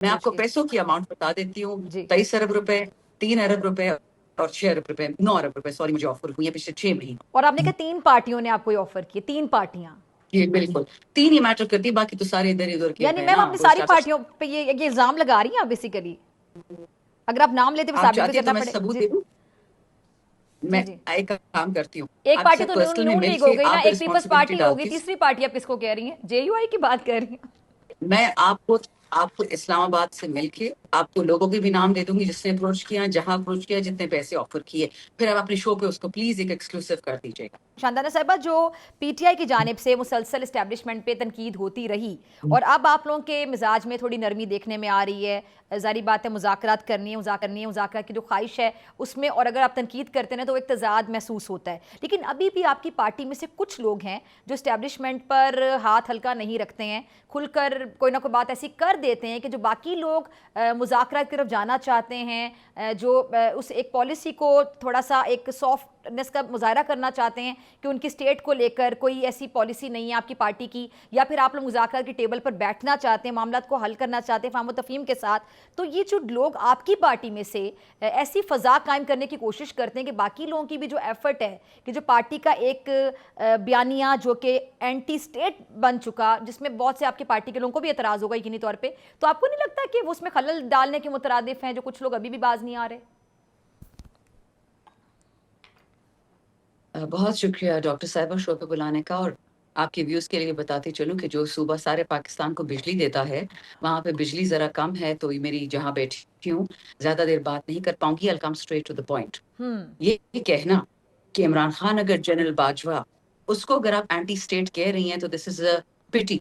میں آپ کو پیسوں کی اماؤنٹ بتا دیتی ہوں. 23 ارب روپے, 3 ارب روپے اور 6 ارب روپے, 9 ارب روپے سوری مجھے آفر ہوئی ہیں پچھلے 6 مہینے. اور آپ نے کہا 3 پارٹیوں نے آپ کو آفر کی, 3 پارٹیاں. جی بالکل 3 ہی میٹر کرتی, باقی تو سارے ادھر ادھر کے یعنی ہیں میم نا. اپنی ساری پارٹیوں پہ یہ الزام لگا رہی ہیں آپ بیسیکلی, اگر آپ نام لیتے آپ ثابت بھی چاہتی ہیں کرنا تو میں پڑے. ثبوت جی دے دوں. میں جی ایک کام کرتی ہوں, ایک آپ پارٹی سب تو پرسنل میں نون مل لیگ کے ہو گئی نا, آپ پہ ایک پیپلز رسپانسبلٹی پارٹی ہو گئی, ڈالتی تیسری پارٹی آپ کس کو کہہ رہی ہیں؟ جے یو آئی کی بات کر رہی ہیں. میں آپ کو اسلام آباد سے مل کے آپ کو لوگوں کے بھی نام دے دوں گی جس نے اپروچ کیا, جہاں اپروچ کیا, جتنے پیسے آفر کیے. پھر آپ اپنے شو پہ اس کو پلیز ایک ایکسکلوسیو کر دیجیے گا. شاندانہ صاحبہ, جو پی ٹی آئی کی جانب سے مسلسل اسٹیبلشمنٹ پہ تنقید ہوتی رہی اور اب آپ لوگوں کے مزاج میں تھوڑی نرمی دیکھنے میں آ رہی ہے, ظاہری بات ہے مذاکرات کرنی ہے, مذاکرات کی جو خواہش ہے اس میں, اور اگر آپ تنقید کرتے ہیں تو ایک تضاد محسوس ہوتا ہے. لیکن ابھی بھی آپ کی پارٹی میں سے کچھ لوگ ہیں جو اسٹیبلشمنٹ پر ہاتھ ہلکا نہیں رکھتے ہیں, کھل کر کوئی نہ کوئی بات ایسی کر دیتے ہیں کہ جو باقی لوگ مذاکرات کی طرف جانا چاہتے ہیں, جو اس ایک پالیسی کو تھوڑا سا ایک سافٹنس کا مظاہرہ کرنا چاہتے ہیں کہ ان کی اسٹیٹ کو لے کر کوئی ایسی پالیسی نہیں ہے آپ کی پارٹی کی, یا پھر آپ لوگ مذاکرات کی ٹیبل پر بیٹھنا چاہتے ہیں, معاملات کو حل کرنا چاہتے ہیں فہم و تفہیم کے ساتھ, تو یہ جو لوگ آپ کی پارٹی میں سے ایسی فضا قائم کرنے کی کوشش کرتے ہیں کہ باقی لوگوں کی بھی جو ایفرٹ ہے کہ جو پارٹی کا ایک بیانیہ جو کہ اینٹی اسٹیٹ بن چکا, جس میں بہت سے آپ کی پارٹی کے لوگوں کو بھی اعتراض ہوگا یقینی طور پہ, تو آپ کو نہیں لگتا کہ وہ اس میں خلل ڈالنے کے مترادف ہیں جو کچھ لوگ ابھی بھی باز نہیں آ رہے؟ بہت شکریہ ڈاکٹر صاحبہ شو پہ بلانے کا. اور آپ کے ویوز کے لیے بتاتی چلوں کہ جو صوبہ سارے پاکستان کو بجلی دیتا ہے وہاں پہ بجلی ذرا کم ہے, تو میری جہاں بیٹھی ہوں زیادہ دیر بات نہیں کر پاؤں گی. I'll come straight to the point. یہ کہنا کہ عمران خان اگر جنرل باجوہ اس کو اگر آپ اینٹی اسٹیٹ کہہ رہی ہیں تو دس از اے پٹی.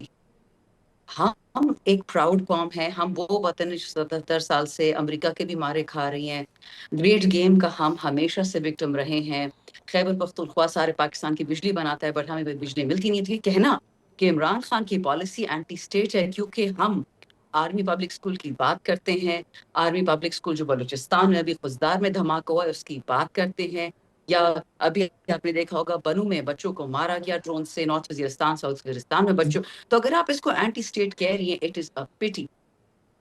ہم ایک پراؤڈ قوم ہے, ہم وہ وطن 77 سال سے امریکہ کے بھی مارے کھا رہی ہیں. گریٹ گیم کا ہم ہمیشہ سے وکٹم رہے ہیں. خیبر پختونخوا سارے پاکستان کی بجلی بناتا ہے بٹ ہمیں بجلی ملتی نہیں تھی. کہنا کہ عمران خان کی پالیسی اینٹی اسٹیٹ ہے کیونکہ ہم آرمی پبلک اسکول کی بات کرتے ہیں, آرمی پبلک اسکول جو بلوچستان میں ابھی خزدار میں دھماکہ ہوا ہے اس کی بات کرتے ہیں, یا ابھی آپ نے دیکھا ہوگا بنو میں بچوں کو مارا گیا ڈرون سے, نارتھ وزیرستان ساؤتھ وزیرستان میں بچوں. تو اگر آپ اس کو اینٹی اسٹیٹ کہہ رہی ہیں, it is a pity.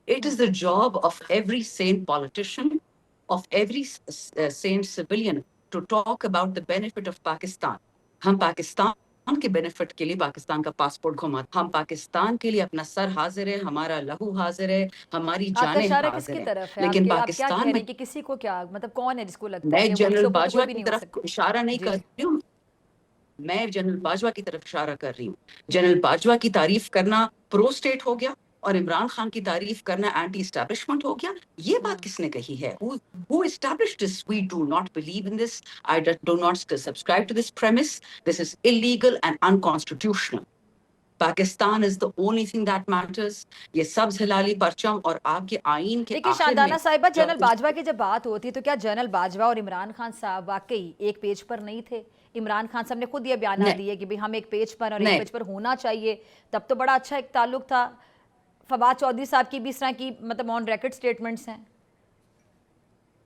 It is the job of every sane politician, of every sane civilian to talk about the benefit of Pakistan. ہم پاکستان کے بینیفٹ کے لیے پاکستان کا پاسپورٹ گھماتے, ہم پاکستان کے لیے اپنا سر حاضر ہے, ہمارا لہو حاضر ہے, ہماری آپ کا جانیں اشارہ کس حاضر کی ہیں. طرف ہے؟ لیکن آپ کیا کہہ پاکستان رہے میں ہیں کہ کسی کو کیا, مطلب کون ہے جس کو لگتا ہے میں کہ وہ جنرل کسی کو کوئی باجوہ بھی کی نہیں ہو طرف سکتا؟ اشارہ نہیں جی کر جی رہی ہوں, میں جنرل باجوہ کی طرف اشارہ کر رہی ہوں. جنرل باجوہ کی تعریف کرنا پرو اسٹیٹ ہو گیا اور عمران خان کی تعریف کرنا اینٹی اسٹیبلشمنٹ ہو گیا. یہ بات کس نے کہی ہے؟ Who established this? We do not believe in this. I do not subscribe to this premise. This is illegal and unconstitutional. Pakistan is the only thing that matters. یہ سبز ہلالی پرچم اور آپ کے آئین کے دیکھیے آخر میں شاندانہ صاحبہ, جنرل جب باجوہ کی جب بات ہوتی تو کیا جنرل باجوہ اور عمران خان صاحب واقعی ایک پیج پر نہیں تھے؟ عمران خان صاحب نے خود یہ بیانات دیے کہ ہم ایک پیج پر اور ایک نہیں پیج پر ہونا چاہیے, تب تو بڑا اچھا ایک تعلق تھا. فواد چودھری صاحب کی بھی اس طرح کی مطلب آن ریکارڈ سٹیٹمنٹس ہیں.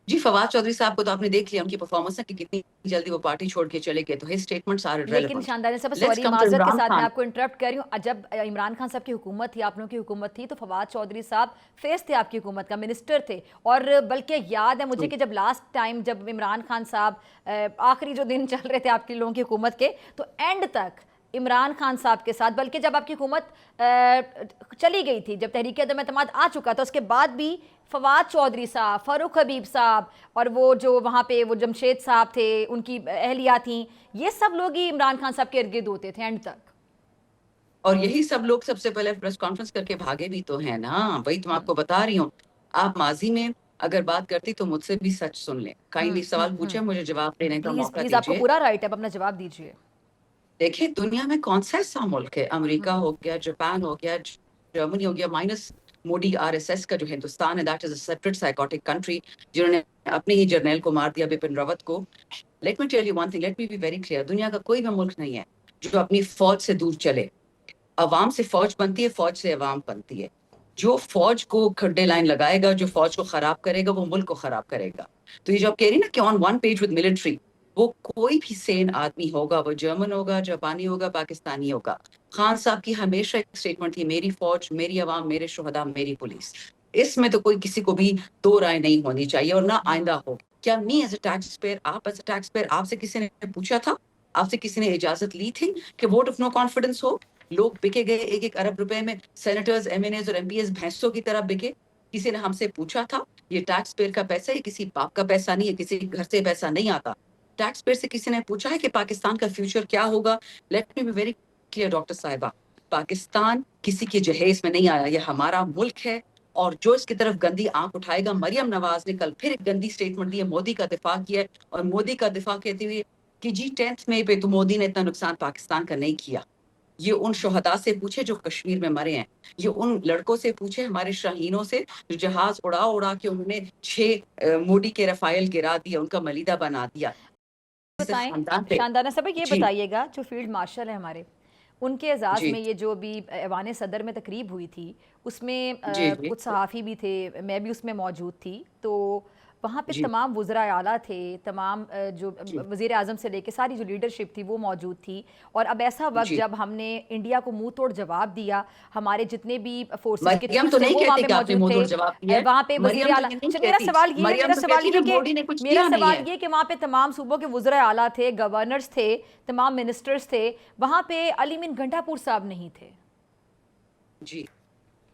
جی فواد چودھری صاحب کو تو آپ نے دیکھ لیا ان کی پرفارمنس ہے کہ کتنی جلدی وہ پارٹی چھوڑ کے چلے گئے, تو his statements are لیکن irrelevant. شاندانی صاحب Let's سوری come to معذرت کے عمران ساتھ میں خان. آپ کو انٹرپٹ کر رہی ہوں, جب عمران خان صاحب کی حکومت تھی, آپ لوگوں کی حکومت تھی, تو فواد چودھری صاحب فیس تھے آپ کی حکومت کا, منسٹر تھے. اور بلکہ یاد ہے مجھے کہ جب لاسٹ ٹائم جب عمران خان صاحب آخری جو دن چل رہے تھے آپ کے لوگوں کی حکومت کے, تو اینڈ تک عمران خان صاحب کے ساتھ, بلکہ جب آپ کی حکومت چلی گئی تھی, جب تحریک عدم اعتماد آ چکا تھا, اس کے بعد بھی فواد چودھری صاحب, فاروق حبیب صاحب, اور وہ جو وہاں پہ وہ جمشید صاحب تھے, ان کی اہلیہ تھیں, یہ سب لوگ ہی عمران خان صاحب کے ارد گرد ہوتے تھے اینڈ تک. اور یہی سب لوگ سب سے پہلے پریس کانفرنس کر کے بھاگے بھی تو ہیں نا. وہی تو میں آپ کو بتا رہی ہوں. آپ ماضی میں اگر بات کرتی تو مجھ سے بھی سچ سن لیں. کائنڈلی سوال پوچھیں, مجھے جواب دینے کا پلیز موقع پلیز, آپ کو دیجیے. پورا رائٹ ہے, آپ اپنا جواب دیجیے. دیکھیں دنیا میں کون سا ایسا ملک ہے, امریکہ ہو گیا, جاپان ہو گیا, جرمنی ہو گیا, مائنس موڈی RSS کا جو ہندوستان ہے, that is a separate psychotic country, جنہوں نے اپنے ہی جرنیل کو مار دیا, بپن راوت کو. Let me tell you one thing, let me be very clear. دنیا کا کوئی بھی ملک نہیں ہے جو اپنی فوج سے دور چلے. عوام سے فوج بنتی ہے, فوج سے عوام بنتی ہے. جو فوج کو کھڈے لائن لگائے گا, جو فوج کو خراب کرے گا, وہ ملک کو خراب کرے گا. تو یہ جو آپ کہہ رہی نا کہ on one page with military, وہ کوئی بھی سین آدمی ہوگا, وہ جرمن ہوگا, جاپانی ہوگا, پاکستانی ہوگا. خان صاحب کی ہمیشہ ایک اسٹیٹمنٹ تھی, میری فوج, میری عوام, میرے شہداء, میری پولیس. اس میں تو کوئی کسی کو بھی دو رائے نہیں ہونی چاہیے اور نہ آئندہ ہو. کیا me as a taxpayer, آپ ایز اے ٹیکس پیئر، آپ سے کسی نے پوچھا تھا، آپ سے کسی نے اجازت لی تھی کہ ووٹ آف نو کانفیڈنس ہو؟ لوگ بکے گئے 1 ارب روپے میں، سینیٹرز، ایم این ایز اور ایم پی ایز بھینسوں کی طرح بکے. کسی نے ہم سے پوچھا تھا؟ یہ ٹیکس پیئر کا پیسہ ہے، کسی باپ کا پیسہ نہیں ہے، کسی گھر سے پیسہ نہیں آتا. ٹیکس پیئر سے کسی نے پوچھا ہے کہ پاکستان کا فیوچر کیا ہوگا؟ Let me be very clear doctor صاحبہ، پاکستان کسی کے جہیز میں نہیں آیا، یہ ہمارا ملک ہے. اور جو اس کی طرف گندی آنکھ اٹھائے گا، مریم نواز نے کل پھر ایک گندی سٹیٹمنٹ دی ہے، مودی کا دفاع کیا ہے، اور مودی کا دفاع کہتے ہوئے کہ جی 10 مئی پہ تو مودی نے اتنا نقصان پاکستان کا نہیں کیا. یہ ان شہداء سے پوچھے جو کشمیر میں مرے ہیں، یہ ان لڑکوں سے پوچھے، ہمارے شاہینوں سے جو جہاز اڑا کے انہوں نے 6 مودی کے رفائل گرا دیا، ان کا ملیدہ بنا دیا. بتائیں خاندان پہ شاندانہ صاحبہ، یہ جی بتائیے گا جو فیلڈ مارشل ہیں ہمارے، ان کے اعزاز جی میں یہ جو بھی ایوان صدر میں تقریب ہوئی تھی، اس میں جی جی کچھ صحافی بھی تھے، میں بھی اس میں موجود تھی، تو وہاں پہ جی تمام وزراء اعلیٰ تھے، تمام جو جی وزیر اعظم سے لے کے ساری جو لیڈرشپ تھی وہ موجود تھی. اور اب ایسا وقت جی. جب ہم نے انڈیا کو منہ توڑ جواب دیا، ہمارے جتنے بھی فورسز کے مریم چیف تو تھے نہیں وہ وہاں کہتی پہ کہ آپ نے موجود منہ تھے. توڑ جواب دیا ہے. وہاں پہ وزیر مریم تو اعلیٰ یہ نہیں اچھا، میرا کہتی. سوال یہ ہے، مریم تو کہتی کہ مودی نے کچھ میرا کیا نہیں سوال ہے. یہ کہ وہاں پہ تمام صوبوں کے وزراء اعلیٰ تھے، گورنرز تھے، تمام منسٹرز تھے، وہاں پہ علی امین گنڈا پور صاحب نہیں تھے. جی،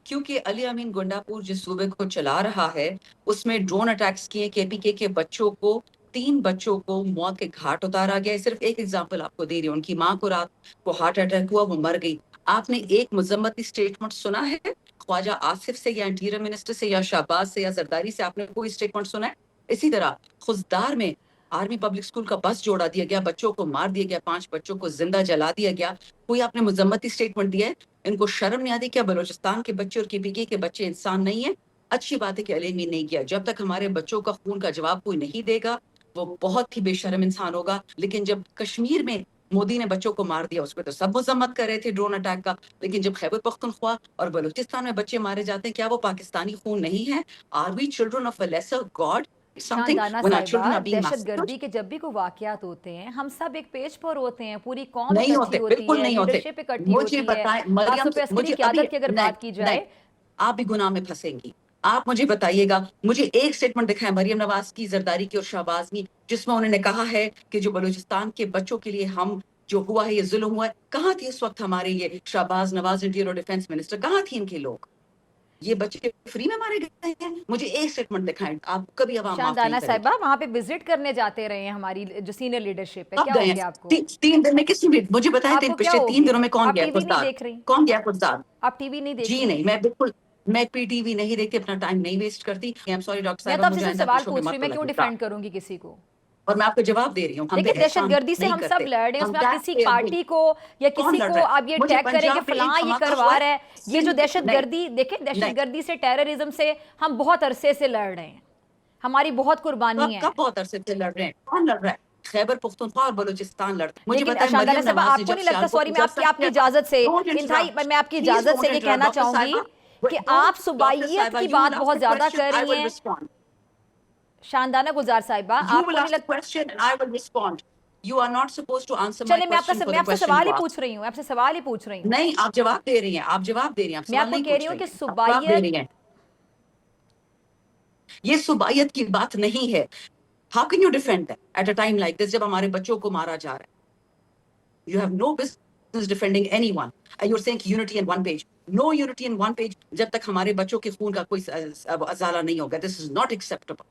کیونکہ علی امین گنڈا پور جس صوبے کو چلا رہا ہے، اس میں ڈرون اٹیکس کیے، کے پی کے بچوں کو، 3 بچوں کو موت کے گھاٹ اتارا گیا. صرف ایک ایگزامپل آپ کو دے رہی ہوں، ان کی ماں کو رات کو ہارٹ اٹیک ہوا، وہ مر گئی. آپ نے ایک مذمتی اسٹیٹمنٹ سنا ہے خواجہ آصف سے یا انٹیریئر منسٹر سے یا شہباز سے یا زرداری سے؟ آپ نے کوئی اسٹیٹمنٹ سنا ہے؟ اسی طرح خزدار میں آرمی پبلک اسکول کا بس جوڑا دیا گیا، بچوں کو مار دیا گیا، 5 بچوں کو زندہ جلا دیا گیا. کوئی آپ نے مذمتی اسٹیٹمنٹ دیا ہے؟ ان کو شرم نہیں آتی؟ کیا بلوچستان کے بچے اور کے پی کے بچے انسان نہیں ہیں؟ اچھی بات ہے کہ علی امین نہیں کیا. جب تک ہمارے بچوں کا خون کا جواب کوئی نہیں دے گا، وہ بہت ہی بے شرم انسان ہوگا. لیکن جب کشمیر میں مودی نے بچوں کو مار دیا، اس پہ تو سب مذمت کر رہے تھے ڈرون اٹیک کا. لیکن جب خیبر پختونخوا اور بلوچستان میں بچے مارے جاتے ہیں، کیا وہ پاکستانی خون نہیں ہے؟ Are we children of a lesser god? Something Shandana when our children صاحبہ، are being دہشت massacred. گردی کے جب بھی کوئی واقعات ہوتے ہیں، ہم سب ایک پیج پر ہوتے ہیں، پوری قوم نہیں اکٹھی ہوتے، ہوتی بالکل ہے، نہیں ہوتے. لیڈرشپ اکٹھی مجھے ہوتی ہے، بتائیں خاص مریم طور پہ عسکری مجھے ابھی قیادت کی اگر نہیں بات کی نہیں، جائے. آپ بھی گناہ میں پھنسیں گی. آپ مجھے بتائیے گا، مجھے ایک سٹیٹمنٹ دکھائیں مریم نواز کی، زرداری کی اور شہباز کی، جس میں انہوں نے کہا ہے کہ جو بلوچستان کے بچوں کے لیے ہم جو ہوا ہے، یہ ظلم ہوا ہے. کہاں تھی اس وقت ہمارے یہ شہباز نواز انٹیریئر اور ڈیفینس منسٹر؟ کہاں تھی ان کے لوگ؟ یہ بچے فری میں مارے گئے ہیں. مجھے ایک سٹیٹمنٹ دکھائیں. آپ کبھی عوام معاف شاندانہ نہیں کرے صاحبہ، گی. وہاں پہ وزٹ کرنے جاتے رہے ہیں ہماری جو سینئر لیڈرشپ ہے، کب کیا گئے ہو ہیں؟ گیا آپ کو؟ 3 دن میں کس نے؟ مجھے بتائیں آپ کو کیا پچھلے ہو 3 گیا؟ دنوں میں کون آپ گیا ٹی وی نہیں فوجدار؟ دیکھ رہی؟ کون گیا فوجدار؟ آپ ٹی وی نہیں دیکھ جی رہی؟ نہیں، میں بالکل میں پی ٹی وی نہیں دیکھتی، اپنا ٹائم نہیں ویسٹ کرتی. سوری ڈاکٹر میں صاحبہ، تو آپ سے مجھے صرف آئندہ سوال پوچھو گے پوچھ رہی مت ہوں، تو میں کیوں لگے گا. ڈیفینڈ کروں گی کسی کو؟ اور میں آپ کو جواب دے رہی ہوں، ہم پہ دیکھیں، دہشت احسان گردی سے نہیں ہم سب کرتے. لڑ رہے ہیں، اس ہم میں آپ ٹیکس کسی پیئر ہوں. پارٹی کو یا کون کسی لڑ کو رہا ہے؟ آپ یہ مجھے ٹیگ کریں کہ پنجاب میں ایک فلاں یہ دھماکہ ہوا کروا رہا ہے. یہ جو سندھ دہشت نہیں گردی، دیکھیں دہشت نہیں. گردی سے، ٹیررزم سے ہم بہت عرصے سے لڑ رہے ہیں، ہماری بہت کب قربانی ہے. کب بہت عرصے سے لڑ رہے ہیں؟ کون لڑ رہا ہے؟ خیبر پختونخوا اور بلوچستان لڑتے. مجھے لیکن بتائیں شاندانہ مریم صاحبہ، نواز نے آپ کو جب نہیں لگتا، سیالکوٹ سوری میں میں آپ دستک کی کیا تھا. اجازت سے ڈونٹ انتہائی، انٹرپٹ، میں آپ کی پلیز اجازت سے ڈونٹ یہ انٹرپٹ کہنا ڈاکٹر چاہوں گی صاحبہ. کہ آپ ڈاکٹر صوبائیت صاحبہ، کی you will بات ask بہت a زیادہ question, کر I رہی will ہیں. respond. شاندانہ گلزار صاحبہ، You آپ will کو نہیں ask a لگتا؟ question and I will respond. You are not supposed to answer my چلے، question for میں the آپ سے question سوال ہی you پوچھ asked. رہی ہوں، آپ سے سوال ہی پوچھ رہی ہوں. نہیں، آپ جواب دے رہی ہیں، آپ جواب دے رہی ہیں، آپ میں آپ سوال کو نہیں کہہ رہی پوچھ ہوں رہی کہ ہیں، آپ جواب دے صوبائیت، رہی ہیں. یہ صوبائیت کی بات نہیں ہے. How can you defend that at a time like this جب ہمارے بچوں کو مارا جا رہا ہے؟ You have no business defending anyone. And you're saying unity in one page. No unity in one page جب تک ہمارے بچوں کے خون کا کوئی ازالہ نہیں ہوگا. This is not acceptable.